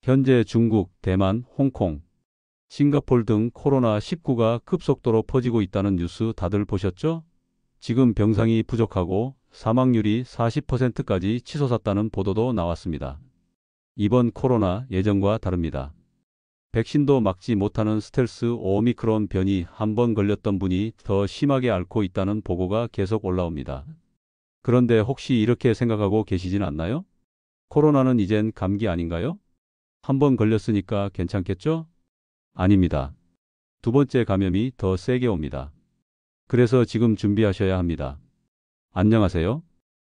현재 중국, 대만, 홍콩, 싱가폴 등 코로나19가 급속도로 퍼지고 있다는 뉴스 다들 보셨죠? 지금 병상이 부족하고 사망률이 40%까지 치솟았다는 보도도 나왔습니다. 이번 코로나 예전과 다릅니다. 백신도 막지 못하는 스텔스 오미크론 변이 한 번 걸렸던 분이 더 심하게 앓고 있다는 보고가 계속 올라옵니다. 그런데 혹시 이렇게 생각하고 계시진 않나요? 코로나는 이젠 감기 아닌가요? 한 번 걸렸으니까 괜찮겠죠? 아닙니다. 두 번째 감염이 더 세게 옵니다. 그래서 지금 준비하셔야 합니다. 안녕하세요.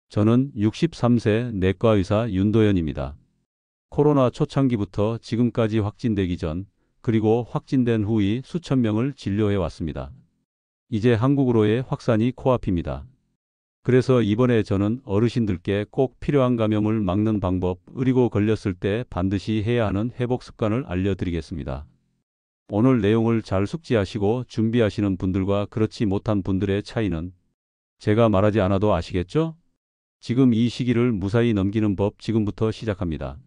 저는 63세 내과의사 윤도현입니다. 코로나 초창기부터 지금까지 확진되기 전, 그리고 확진된 후의 수천 명을 진료해 왔습니다. 이제 한국으로의 확산이 코앞입니다. 그래서 이번에 저는 어르신들께 꼭 필요한 감염을 막는 방법, 그리고 걸렸을 때 반드시 해야 하는 회복 습관을 알려드리겠습니다. 오늘 내용을 잘 숙지하시고 준비하시는 분들과 그렇지 못한 분들의 차이는 제가 말하지 않아도 아시겠죠? 지금 이 시기를 무사히 넘기는 법 지금부터 시작합니다.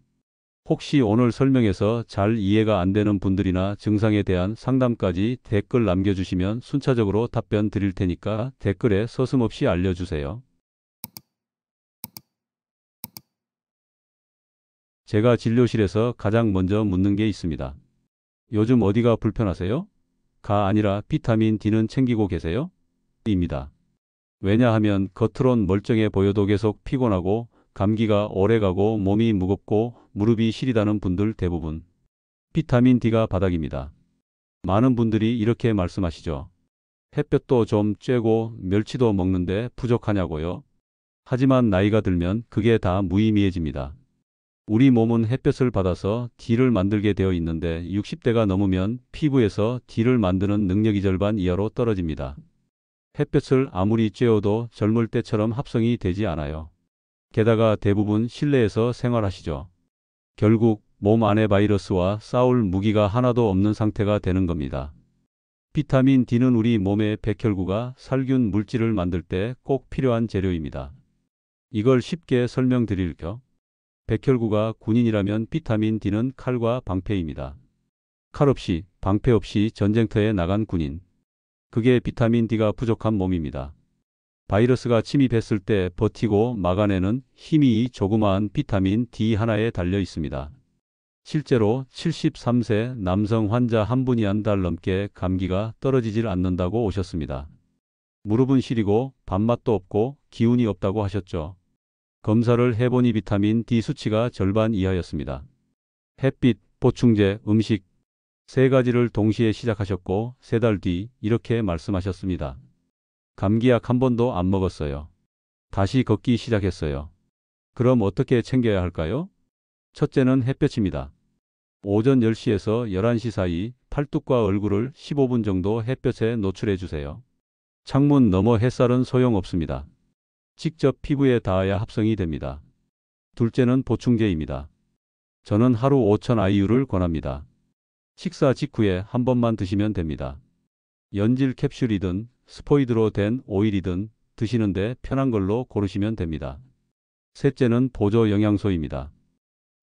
혹시 오늘 설명에서 잘 이해가 안 되는 분들이나 증상에 대한 상담까지 댓글 남겨주시면 순차적으로 답변 드릴 테니까 댓글에 서슴없이 알려주세요. 제가 진료실에서 가장 먼저 묻는 게 있습니다. 요즘 어디가 불편하세요? 가 아니라 비타민 D는 챙기고 계세요? 입니다. 왜냐하면 겉으론 멀쩡해 보여도 계속 피곤하고 감기가 오래가고 몸이 무겁고 무릎이 시리다는 분들 대부분 비타민 D가 바닥입니다. 많은 분들이 이렇게 말씀하시죠. 햇볕도 좀 쬐고 멸치도 먹는데 부족하냐고요? 하지만 나이가 들면 그게 다 무의미해집니다. 우리 몸은 햇볕을 받아서 D를 만들게 되어 있는데 60대가 넘으면 피부에서 D를 만드는 능력이 절반 이하로 떨어집니다. 햇볕을 아무리 쬐어도 젊을 때처럼 합성이 되지 않아요. 게다가 대부분 실내에서 생활하시죠. 결국 몸 안의 바이러스와 싸울 무기가 하나도 없는 상태가 되는 겁니다. 비타민 D는 우리 몸의 백혈구가 살균 물질을 만들 때 꼭 필요한 재료입니다. 이걸 쉽게 설명드릴게요. 백혈구가 군인이라면 비타민 D는 칼과 방패입니다. 칼 없이, 방패 없이 전쟁터에 나간 군인. 그게 비타민 D가 부족한 몸입니다. 바이러스가 침입했을 때 버티고 막아내는 힘이 이 조그마한 비타민 D 하나에 달려 있습니다. 실제로 73세 남성 환자 한 분이 한 달 넘게 감기가 떨어지질 않는다고 오셨습니다. 무릎은 시리고 밥맛도 없고 기운이 없다고 하셨죠. 검사를 해보니 비타민 D 수치가 절반 이하였습니다. 햇빛, 보충제, 음식 세 가지를 동시에 시작하셨고 3달 뒤 이렇게 말씀하셨습니다. 감기약 한 번도 안 먹었어요. 다시 걷기 시작했어요. 그럼 어떻게 챙겨야 할까요? 첫째는 햇볕입니다. 오전 10시에서 11시 사이 팔뚝과 얼굴을 15분 정도 햇볕에 노출해 주세요. 창문 너머 햇살은 소용없습니다. 직접 피부에 닿아야 합성이 됩니다. 둘째는 보충제입니다. 저는 하루 5000IU를 권합니다. 식사 직후에 한 번만 드시면 됩니다. 연질 캡슐이든 스포이드로 된 오일이든 드시는데 편한 걸로 고르시면 됩니다. 셋째는 보조 영양소입니다.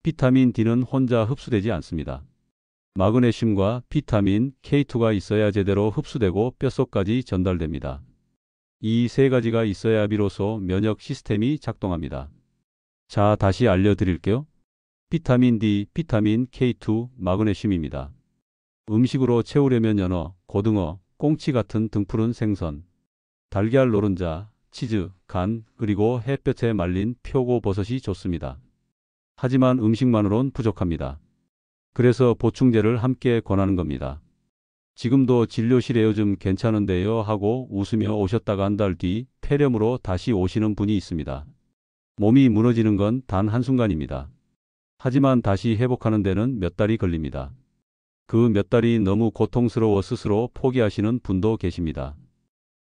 비타민 D는 혼자 흡수되지 않습니다. 마그네슘과 비타민 K2가 있어야 제대로 흡수되고 뼛속까지 전달됩니다. 이 세 가지가 있어야 비로소 면역 시스템이 작동합니다. 자, 다시 알려드릴게요. 비타민 D, 비타민 K2, 마그네슘입니다. 음식으로 채우려면 연어, 고등어, 꽁치 같은 등푸른 생선, 달걀 노른자, 치즈, 간, 그리고 햇볕에 말린 표고버섯이 좋습니다. 하지만 음식만으론 부족합니다. 그래서 보충제를 함께 권하는 겁니다. 지금도 진료실에 요즘 괜찮은데요 하고 웃으며 오셨다가 한 달 뒤 폐렴으로 다시 오시는 분이 있습니다. 몸이 무너지는 건 단 한순간입니다. 하지만 다시 회복하는 데는 몇 달이 걸립니다. 그 몇 달이 너무 고통스러워 스스로 포기하시는 분도 계십니다.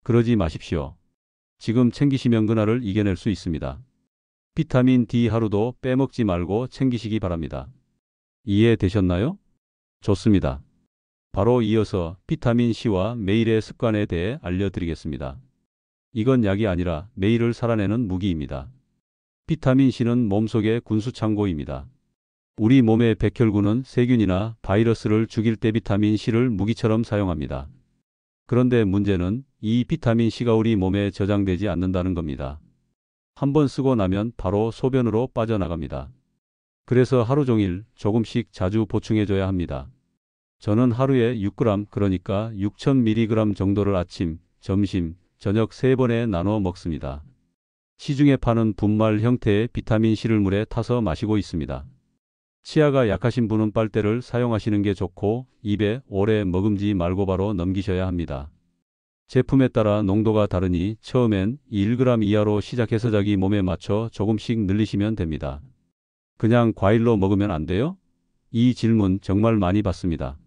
그러지 마십시오. 지금 챙기시면 그날을 이겨낼 수 있습니다. 비타민 D 하루도 빼먹지 말고 챙기시기 바랍니다. 이해되셨나요? 좋습니다. 바로 이어서 비타민 C와 매일의 습관에 대해 알려드리겠습니다. 이건 약이 아니라 매일을 살아내는 무기입니다. 비타민 C는 몸속의 군수창고입니다. 우리 몸의 백혈구는 세균이나 바이러스를 죽일 때 비타민 C를 무기처럼 사용합니다. 그런데 문제는 이 비타민 C가 우리 몸에 저장되지 않는다는 겁니다. 한번 쓰고 나면 바로 소변으로 빠져나갑니다. 그래서 하루 종일 조금씩 자주 보충해줘야 합니다. 저는 하루에 6g, 그러니까 6000mg 정도를 아침, 점심, 저녁 3번에 나눠 먹습니다. 시중에 파는 분말 형태의 비타민 C를 물에 타서 마시고 있습니다. 치아가 약하신 분은 빨대를 사용하시는 게 좋고 입에 오래 머금지 말고 바로 넘기셔야 합니다. 제품에 따라 농도가 다르니 처음엔 1g 이하로 시작해서 자기 몸에 맞춰 조금씩 늘리시면 됩니다. 그냥 과일로 먹으면 안 돼요? 이 질문 정말 많이 받습니다.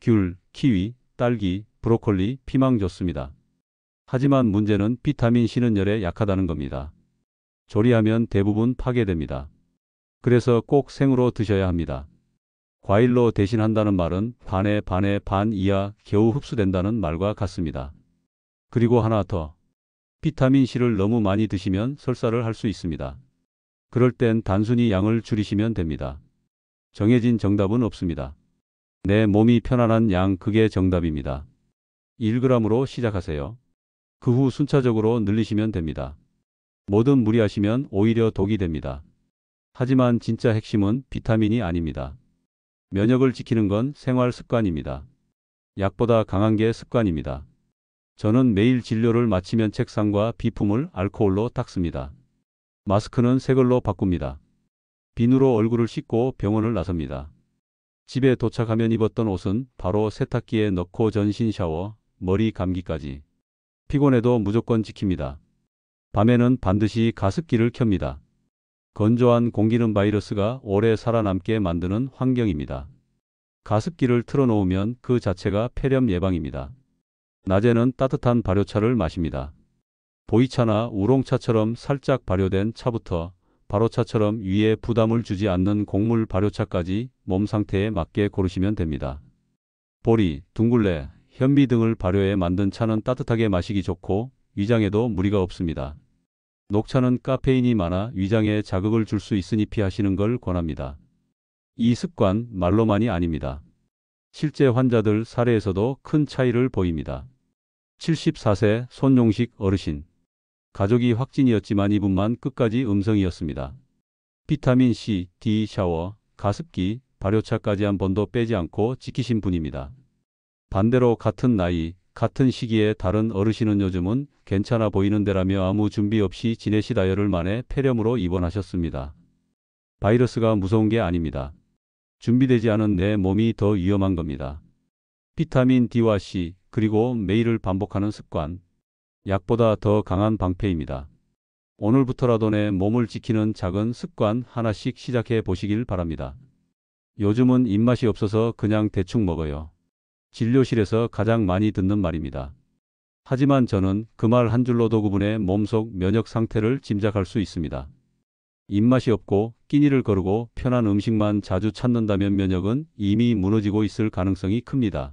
귤, 키위, 딸기, 브로콜리, 피망 좋습니다. 하지만 문제는 비타민 C는 열에 약하다는 겁니다. 조리하면 대부분 파괴됩니다. 그래서 꼭 생으로 드셔야 합니다. 과일로 대신한다는 말은 반에 반 이하 겨우 흡수된다는 말과 같습니다. 그리고 하나 더. 비타민 C를 너무 많이 드시면 설사를 할 수 있습니다. 그럴 땐 단순히 양을 줄이시면 됩니다. 정해진 정답은 없습니다. 내 몸이 편안한 양, 그게 정답입니다. 1g으로 시작하세요. 그 후 순차적으로 늘리시면 됩니다. 뭐든 무리하시면 오히려 독이 됩니다. 하지만 진짜 핵심은 비타민이 아닙니다. 면역을 지키는 건 생활 습관입니다. 약보다 강한 게 습관입니다. 저는 매일 진료를 마치면 책상과 비품을 알코올로 닦습니다. 마스크는 새 걸로 바꿉니다. 비누로 얼굴을 씻고 병원을 나섭니다. 집에 도착하면 입었던 옷은 바로 세탁기에 넣고 전신 샤워, 머리 감기까지. 피곤해도 무조건 지킵니다. 밤에는 반드시 가습기를 켭니다. 건조한 공기는 바이러스가 오래 살아남게 만드는 환경입니다. 가습기를 틀어놓으면 그 자체가 폐렴 예방입니다. 낮에는 따뜻한 발효차를 마십니다. 보이차나 우롱차처럼 살짝 발효된 차부터 발효차처럼 위에 부담을 주지 않는 곡물 발효차까지 몸 상태에 맞게 고르시면 됩니다. 보리, 둥글레, 현미 등을 발효해 만든 차는 따뜻하게 마시기 좋고 위장에도 무리가 없습니다. 녹차는 카페인이 많아 위장에 자극을 줄 수 있으니 피하시는 걸 권합니다. 이 습관 말로만이 아닙니다. 실제 환자들 사례에서도 큰 차이를 보입니다. 74세 손용식 어르신. 가족이 확진이었지만 이분만 끝까지 음성이었습니다. 비타민 C, D 샤워, 가습기, 발효차까지 한 번도 빼지 않고 지키신 분입니다. 반대로 같은 나이, 같은 시기에 다른 어르신은 요즘은 괜찮아 보이는데라며 아무 준비 없이 지내시다 열흘 만에 폐렴으로 입원하셨습니다. 바이러스가 무서운 게 아닙니다. 준비되지 않은 내 몸이 더 위험한 겁니다. 비타민 D와 C, 그리고 매일을 반복하는 습관. 약보다 더 강한 방패입니다. 오늘부터라도 내 몸을 지키는 작은 습관 하나씩 시작해 보시길 바랍니다. 요즘은 입맛이 없어서 그냥 대충 먹어요. 진료실에서 가장 많이 듣는 말입니다. 하지만 저는 그 말 한 줄로도 그분의 몸속 면역 상태를 짐작할 수 있습니다. 입맛이 없고 끼니를 거르고 편한 음식만 자주 찾는다면 면역은 이미 무너지고 있을 가능성이 큽니다.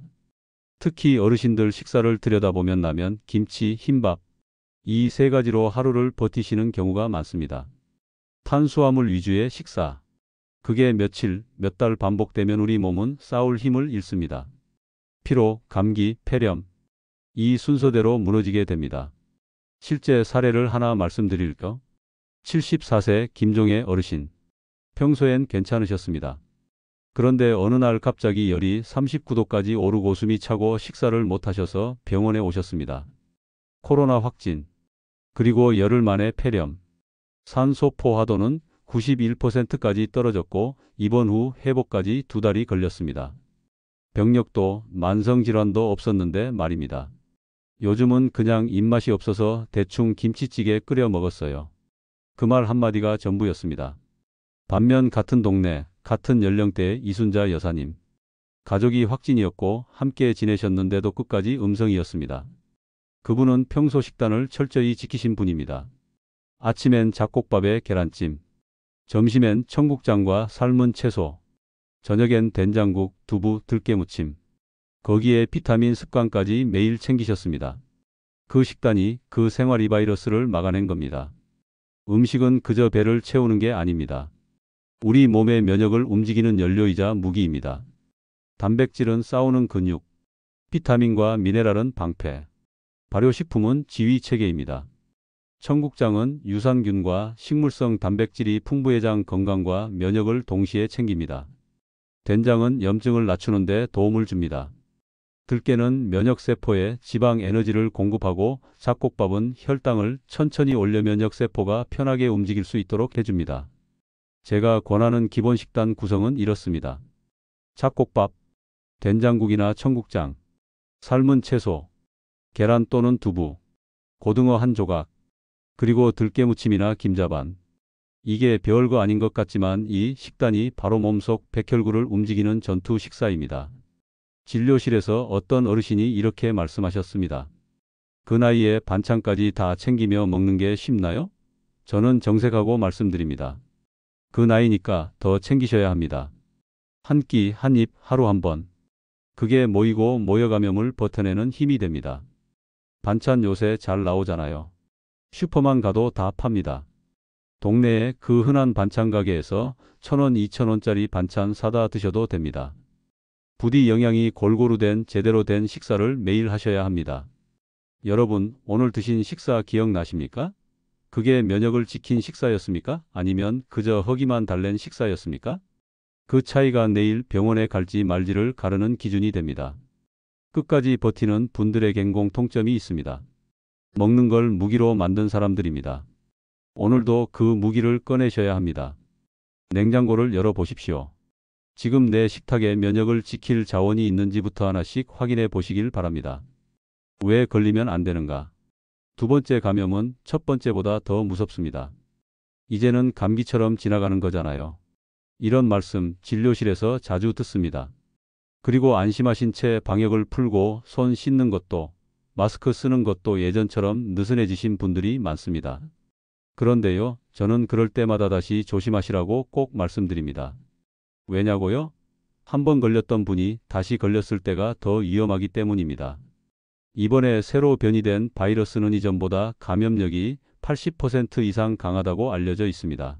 특히 어르신들 식사를 들여다보면 라면, 김치, 흰밥, 이 세 가지로 하루를 버티시는 경우가 많습니다. 탄수화물 위주의 식사. 그게 며칠, 몇 달 반복되면 우리 몸은 싸울 힘을 잃습니다. 피로, 감기, 폐렴. 이 순서대로 무너지게 됩니다. 실제 사례를 하나 말씀드릴까요? 74세 김종애 어르신. 평소엔 괜찮으셨습니다. 그런데 어느 날 갑자기 열이 39도까지 오르고 숨이 차고 식사를 못하셔서 병원에 오셨습니다. 코로나 확진. 그리고 열흘 만에 폐렴. 산소 포화도는 91%까지 떨어졌고 입원 후 회복까지 2달이 걸렸습니다. 병력도 만성질환도 없었는데 말입니다. 요즘은 그냥 입맛이 없어서 대충 김치찌개 끓여 먹었어요. 그 말 한마디가 전부였습니다. 반면 같은 동네, 같은 연령대의 이순자 여사님. 가족이 확진이었고 함께 지내셨는데도 끝까지 음성이었습니다. 그분은 평소 식단을 철저히 지키신 분입니다. 아침엔 잡곡밥에 계란찜, 점심엔 청국장과 삶은 채소, 저녁엔 된장국, 두부, 들깨무침. 거기에 비타민 습관까지 매일 챙기셨습니다. 그 식단이 그 생활이 바이러스를 막아낸 겁니다. 음식은 그저 배를 채우는 게 아닙니다. 우리 몸의 면역을 움직이는 연료이자 무기입니다. 단백질은 싸우는 근육, 비타민과 미네랄은 방패, 발효식품은 지휘 체계입니다. 청국장은 유산균과 식물성 단백질이 풍부해장 건강과 면역을 동시에 챙깁니다. 된장은 염증을 낮추는 데 도움을 줍니다. 들깨는 면역세포에 지방 에너지를 공급하고 잡곡밥은 혈당을 천천히 올려 면역세포가 편하게 움직일 수 있도록 해줍니다. 제가 권하는 기본 식단 구성은 이렇습니다. 잡곡밥, 된장국이나 청국장, 삶은 채소, 계란 또는 두부, 고등어 한 조각, 그리고 들깨무침이나 김자반. 이게 별거 아닌 것 같지만 이 식단이 바로 몸속 백혈구를 움직이는 전투 식사입니다. 진료실에서 어떤 어르신이 이렇게 말씀하셨습니다. 그 나이에 반찬까지 다 챙기며 먹는 게 쉽나요? 저는 정색하고 말씀드립니다. 그 나이니까 더 챙기셔야 합니다. 한 끼 한 입 하루 한 번. 그게 모이고 모여 감염을 버텨내는 힘이 됩니다. 반찬 요새 잘 나오잖아요. 슈퍼만 가도 다 팝니다. 동네에 그 흔한 반찬 가게에서 1,000원, 2,000원짜리 반찬 사다 드셔도 됩니다. 부디 영양이 골고루 된 제대로 된 식사를 매일 하셔야 합니다. 여러분, 오늘 드신 식사 기억나십니까? 그게 면역을 지킨 식사였습니까? 아니면 그저 허기만 달랜 식사였습니까? 그 차이가 내일 병원에 갈지 말지를 가르는 기준이 됩니다. 끝까지 버티는 분들에겐 공통점이 있습니다. 먹는 걸 무기로 만든 사람들입니다. 오늘도 그 무기를 꺼내셔야 합니다. 냉장고를 열어보십시오. 지금 내 식탁에 면역을 지킬 자원이 있는지부터 하나씩 확인해 보시길 바랍니다. 왜 걸리면 안 되는가? 두 번째 감염은 첫 번째보다 더 무섭습니다. 이제는 감기처럼 지나가는 거잖아요. 이런 말씀 진료실에서 자주 듣습니다. 그리고 안심하신 채 방역을 풀고 손 씻는 것도 마스크 쓰는 것도 예전처럼 느슨해지신 분들이 많습니다. 그런데요, 저는 그럴 때마다 다시 조심하시라고 꼭 말씀드립니다. 왜냐고요? 한 번 걸렸던 분이 다시 걸렸을 때가 더 위험하기 때문입니다. 이번에 새로 변이된 바이러스는 이전보다 감염력이 80% 이상 강하다고 알려져 있습니다.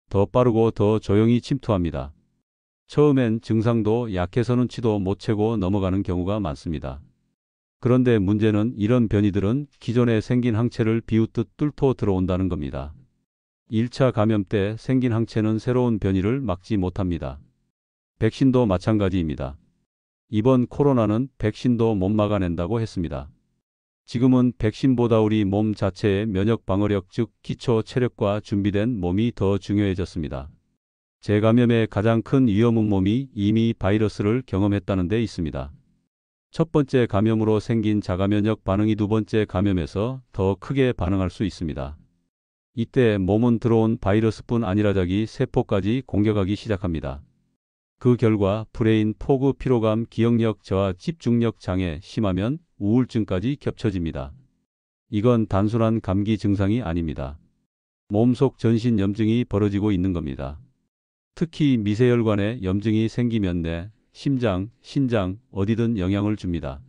더 빠르고 더 조용히 침투합니다. 처음엔 증상도 약해서 눈치도 못 채고 넘어가는 경우가 많습니다. 그런데 문제는 이런 변이들은 기존에 생긴 항체를 비웃듯 뚫고 들어온다는 겁니다. 1차 감염 때 생긴 항체는 새로운 변이를 막지 못합니다. 백신도 마찬가지입니다. 이번 코로나는 백신도 못 막아낸다고 했습니다. 지금은 백신보다 우리 몸 자체의 면역 방어력 즉 기초 체력과 준비된 몸이 더 중요해졌습니다. 재감염의 가장 큰 위험은 몸이 이미 바이러스를 경험했다는 데 있습니다. 첫 번째 감염으로 생긴 자가면역 반응이 두 번째 감염에서 더 크게 반응할 수 있습니다. 이때 몸은 들어온 바이러스뿐 아니라 자기 세포까지 공격하기 시작합니다. 그 결과 브레인 포그, 피로감, 기억력 저하, 집중력 장애, 심하면 우울증까지 겹쳐집니다. 이건 단순한 감기 증상이 아닙니다. 몸속 전신 염증이 벌어지고 있는 겁니다. 특히 미세혈관에 염증이 생기면 뇌, 심장, 신장 어디든 영향을 줍니다.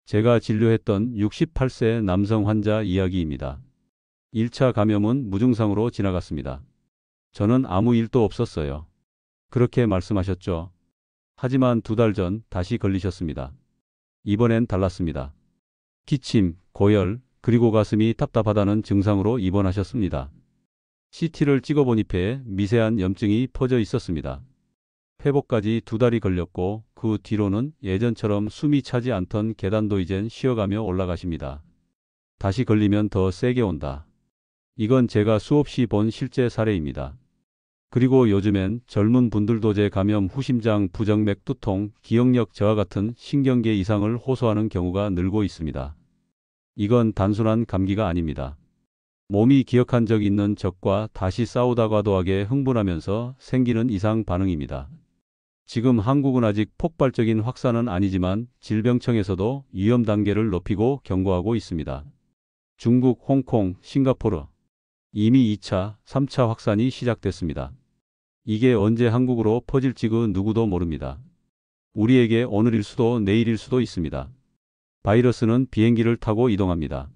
제가 진료했던 68세 남성 환자 이야기입니다. 1차 감염은 무증상으로 지나갔습니다. 저는 아무 일도 없었어요. 그렇게 말씀하셨죠. 하지만 2달 전 다시 걸리셨습니다. 이번엔 달랐습니다. 기침, 고열, 그리고 가슴이 답답하다는 증상으로 입원하셨습니다. CT를 찍어보니 폐에 미세한 염증이 퍼져 있었습니다. 회복까지 2달이 걸렸고 그 뒤로는 예전처럼 숨이 차지 않던 계단도 이젠 쉬어가며 올라가십니다. 다시 걸리면 더 세게 온다. 이건 제가 수없이 본 실제 사례입니다. 그리고 요즘엔 젊은 분들도 재감염 후 심장, 부정맥, 두통, 기억력 저하 같은 신경계 이상을 호소하는 경우가 늘고 있습니다. 이건 단순한 감기가 아닙니다. 몸이 기억한 적 있는 적과 다시 싸우다 과도하게 흥분하면서 생기는 이상 반응입니다. 지금 한국은 아직 폭발적인 확산은 아니지만 질병청에서도 위험 단계를 높이고 경고하고 있습니다. 중국, 홍콩, 싱가포르 이미 2차, 3차 확산이 시작됐습니다. 이게 언제 한국으로 퍼질지 그 누구도 모릅니다. 우리에게 오늘일 수도 내일일 수도 있습니다. 바이러스는 비행기를 타고 이동합니다.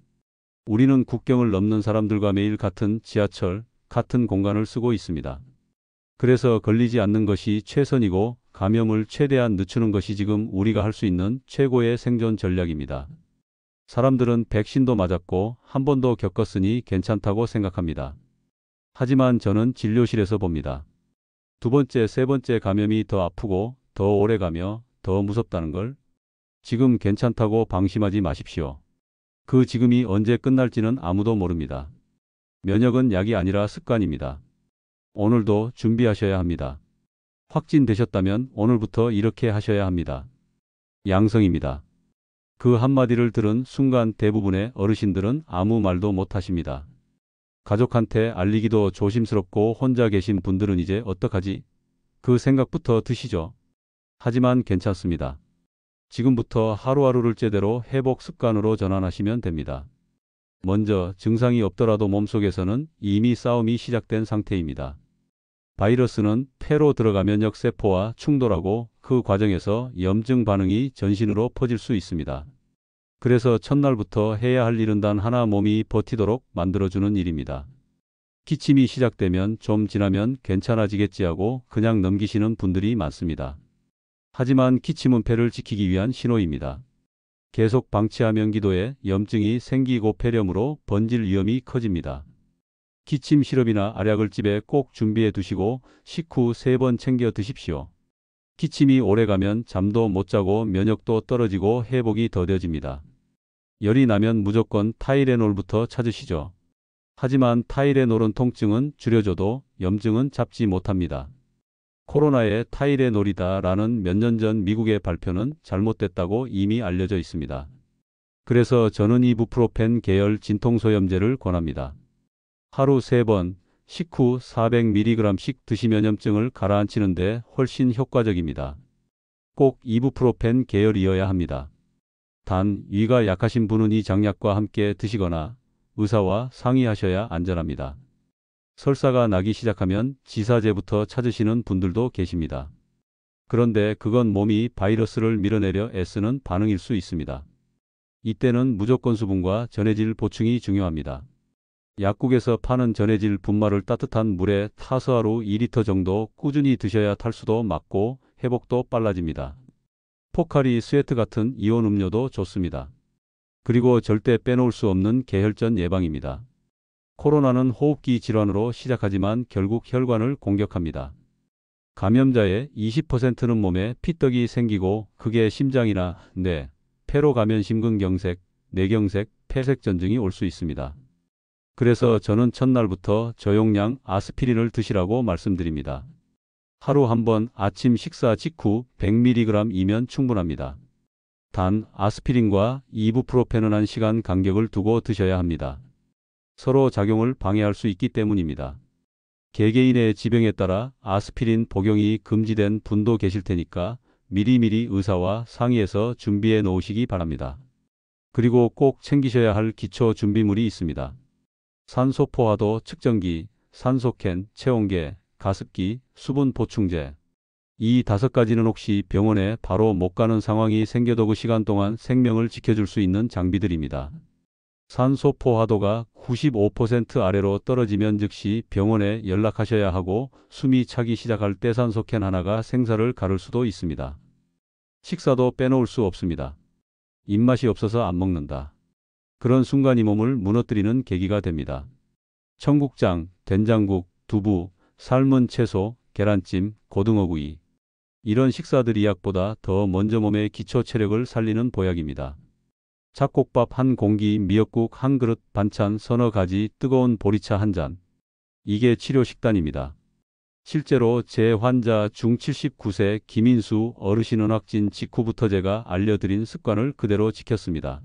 우리는 국경을 넘는 사람들과 매일 같은 지하철, 같은 공간을 쓰고 있습니다. 그래서 걸리지 않는 것이 최선이고 감염을 최대한 늦추는 것이 지금 우리가 할 수 있는 최고의 생존 전략입니다. 사람들은 백신도 맞았고 한 번도 겪었으니 괜찮다고 생각합니다. 하지만 저는 진료실에서 봅니다. 두 번째, 세 번째 감염이 더 아프고 더 오래 가며 더 무섭다는 걸. 지금 괜찮다고 방심하지 마십시오. 그 지금이 언제 끝날지는 아무도 모릅니다. 면역은 약이 아니라 습관입니다. 오늘도 준비하셔야 합니다. 확진되셨다면 오늘부터 이렇게 하셔야 합니다. 양성입니다. 그 한마디를 들은 순간 대부분의 어르신들은 아무 말도 못 하십니다. 가족한테 알리기도 조심스럽고 혼자 계신 분들은 이제 어떡하지? 그 생각부터 드시죠. 하지만 괜찮습니다. 지금부터 하루하루를 제대로 회복 습관으로 전환하시면 됩니다. 먼저 증상이 없더라도 몸속에서는 이미 싸움이 시작된 상태입니다. 바이러스는 폐로 들어가 면역세포와 충돌하고 그 과정에서 염증 반응이 전신으로 퍼질 수 있습니다. 그래서 첫날부터 해야 할 일은 단 하나, 몸이 버티도록 만들어주는 일입니다. 기침이 시작되면 좀 지나면 괜찮아지겠지 하고 그냥 넘기시는 분들이 많습니다. 하지만 기침은 폐를 지키기 위한 신호입니다. 계속 방치하면 기도에 염증이 생기고 폐렴으로 번질 위험이 커집니다. 기침 시럽이나 알약을 집에 꼭 준비해 두시고 식후 3번 챙겨 드십시오. 기침이 오래가면 잠도 못 자고 면역도 떨어지고 회복이 더뎌집니다. 열이 나면 무조건 타이레놀부터 찾으시죠. 하지만 타이레놀은 통증은 줄여줘도 염증은 잡지 못합니다. 코로나의 타이레놀이다라는 몇 년 전 미국의 발표는 잘못됐다고 이미 알려져 있습니다. 그래서 저는 이부프로펜 계열 진통소염제를 권합니다. 하루 3번, 식후 400mg씩 드시면 염증을 가라앉히는 데 훨씬 효과적입니다. 꼭 이부프로펜 계열이어야 합니다. 단, 위가 약하신 분은 이 장약과 함께 드시거나 의사와 상의하셔야 안전합니다. 설사가 나기 시작하면 지사제부터 찾으시는 분들도 계십니다. 그런데 그건 몸이 바이러스를 밀어내려 애쓰는 반응일 수 있습니다. 이때는 무조건 수분과 전해질 보충이 중요합니다. 약국에서 파는 전해질 분말을 따뜻한 물에 타서 하루 2리터 정도 꾸준히 드셔야 탈수도 막고 회복도 빨라집니다. 포카리 스웨트 같은 이온 음료도 좋습니다. 그리고 절대 빼놓을 수 없는 계혈전 예방입니다. 코로나는 호흡기 질환으로 시작하지만 결국 혈관을 공격합니다. 감염자의 20%는 몸에 피떡이 생기고 그게 심장이나 뇌, 폐로 가면 심근경색, 뇌경색, 폐색전증이 올 수 있습니다. 그래서 저는 첫날부터 저용량 아스피린을 드시라고 말씀드립니다. 하루 한 번 아침 식사 직후 100mg이면 충분합니다. 단 아스피린과 이부프로펜은 1시간 간격을 두고 드셔야 합니다. 서로 작용을 방해할 수 있기 때문입니다. 개개인의 지병에 따라 아스피린 복용이 금지된 분도 계실 테니까 미리미리 의사와 상의해서 준비해 놓으시기 바랍니다. 그리고 꼭 챙기셔야 할 기초 준비물이 있습니다. 산소 포화도 측정기, 산소캔, 체온계, 가습기, 수분 보충제. 이 5가지는 혹시 병원에 바로 못 가는 상황이 생겨도 그 시간 동안 생명을 지켜줄 수 있는 장비들입니다. 산소 포화도가 95% 아래로 떨어지면 즉시 병원에 연락하셔야 하고 숨이 차기 시작할 때 산소캔 하나가 생사를 가를 수도 있습니다. 식사도 빼놓을 수 없습니다. 입맛이 없어서 안 먹는다. 그런 순간이 몸을 무너뜨리는 계기가 됩니다. 청국장, 된장국, 두부, 삶은 채소, 계란찜, 고등어구이. 이런 식사들이 약보다 더 먼저 몸의 기초 체력을 살리는 보약입니다. 잡곡밥 한 공기, 미역국 한 그릇, 반찬 서너 가지, 뜨거운 보리차 한 잔. 이게 치료 식단입니다. 실제로 제 환자 중 79세 김인수 어르신은 확진 직후부터 제가 알려드린 습관을 그대로 지켰습니다.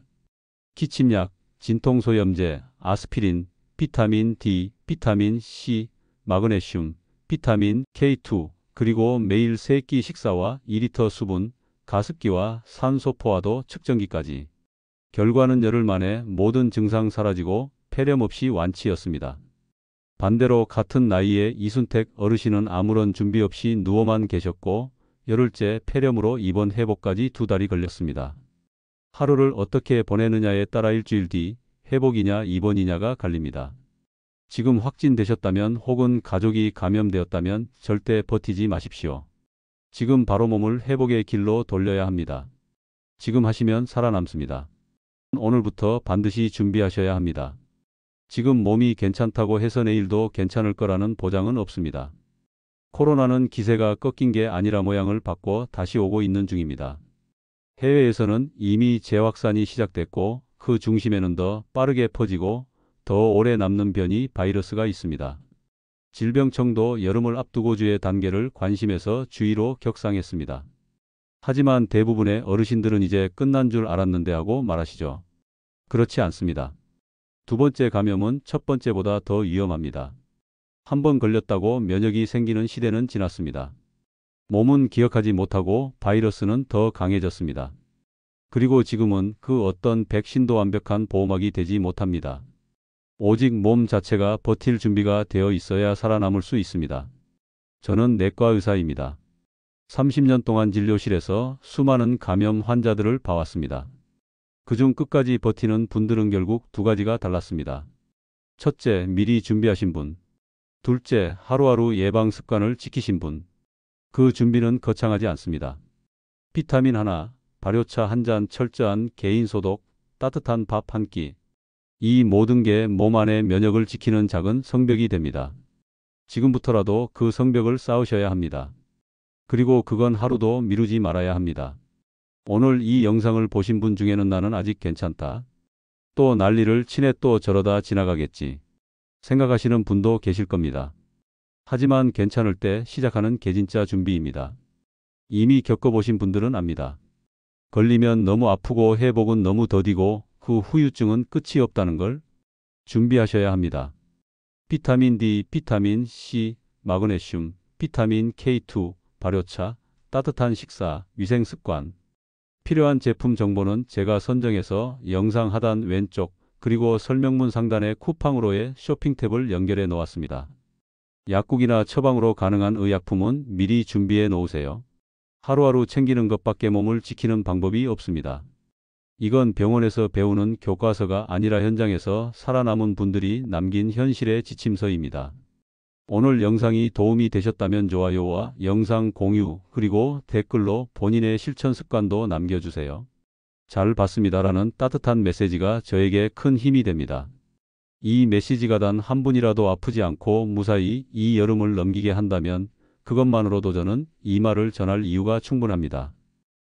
기침약, 진통소염제, 아스피린, 비타민 D, 비타민 C, 마그네슘, 비타민 K2, 그리고 매일 3끼 식사와 2리터 수분, 가습기와 산소 포화도 측정기까지. 결과는 열흘 만에 모든 증상 사라지고 폐렴 없이 완치였습니다. 반대로 같은 나이의 이순택 어르신은 아무런 준비 없이 누워만 계셨고 열흘째 폐렴으로 입원 회복까지 2달이 걸렸습니다. 하루를 어떻게 보내느냐에 따라 일주일 뒤 회복이냐 입원이냐가 갈립니다. 지금 확진되셨다면 혹은 가족이 감염되었다면 절대 버티지 마십시오. 지금 바로 몸을 회복의 길로 돌려야 합니다. 지금 하시면 살아남습니다. 오늘부터 반드시 준비하셔야 합니다. 지금 몸이 괜찮다고 해서 내일도 괜찮을 거라는 보장은 없습니다. 코로나는 기세가 꺾인 게 아니라 모양을 바꿔 다시 오고 있는 중입니다. 해외에서는 이미 재확산이 시작됐고 그 중심에는 더 빠르게 퍼지고 더 오래 남는 변이 바이러스가 있습니다. 질병청도 여름을 앞두고 주의 단계를 관심에서 주의로 격상했습니다. 하지만 대부분의 어르신들은 이제 끝난 줄 알았는데 하고 말하시죠. 그렇지 않습니다. 두 번째 감염은 첫 번째보다 더 위험합니다. 한 번 걸렸다고 면역이 생기는 시대는 지났습니다. 몸은 기억하지 못하고 바이러스는 더 강해졌습니다. 그리고 지금은 그 어떤 백신도 완벽한 보호막이 되지 못합니다. 오직 몸 자체가 버틸 준비가 되어 있어야 살아남을 수 있습니다. 저는 내과 의사입니다. 30년 동안 진료실에서 수많은 감염 환자들을 봐왔습니다. 그중 끝까지 버티는 분들은 결국 두 가지가 달랐습니다. 첫째, 미리 준비하신 분. 둘째, 하루하루 예방 습관을 지키신 분. 그 준비는 거창하지 않습니다. 비타민 하나, 발효차 한 잔, 철저한 개인 소독, 따뜻한 밥 한 끼. 이 모든 게 몸 안의 면역을 지키는 작은 성벽이 됩니다. 지금부터라도 그 성벽을 쌓으셔야 합니다. 그리고 그건 하루도 미루지 말아야 합니다. 오늘 이 영상을 보신 분 중에는 나는 아직 괜찮다. 또 난리를 치네 또 저러다 지나가겠지. 생각하시는 분도 계실 겁니다. 하지만 괜찮을 때 시작하는 게 진짜 준비입니다. 이미 겪어보신 분들은 압니다. 걸리면 너무 아프고 회복은 너무 더디고 그 후유증은 끝이 없다는 걸 준비하셔야 합니다. 비타민 D, 비타민 C, 마그네슘, 비타민 K2, 발효차, 따뜻한 식사, 위생 습관. 필요한 제품 정보는 제가 선정해서 영상 하단 왼쪽 그리고 설명문 상단에 쿠팡으로의 쇼핑 탭을 연결해 놓았습니다. 약국이나 처방으로 가능한 의약품은 미리 준비해 놓으세요. 하루하루 챙기는 것밖에 몸을 지키는 방법이 없습니다. 이건 병원에서 배우는 교과서가 아니라 현장에서 살아남은 분들이 남긴 현실의 지침서입니다. 오늘 영상이 도움이 되셨다면 좋아요와 영상 공유 그리고 댓글로 본인의 실천 습관도 남겨주세요. 잘 봤습니다라는 따뜻한 메시지가 저에게 큰 힘이 됩니다. 이 메시지가 단 한 분이라도 아프지 않고 무사히 이 여름을 넘기게 한다면 그것만으로도 저는 이 말을 전할 이유가 충분합니다.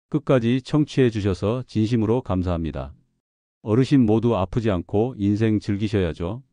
끝까지 청취해 주셔서 진심으로 감사합니다. 어르신 모두 아프지 않고 인생 즐기셔야죠.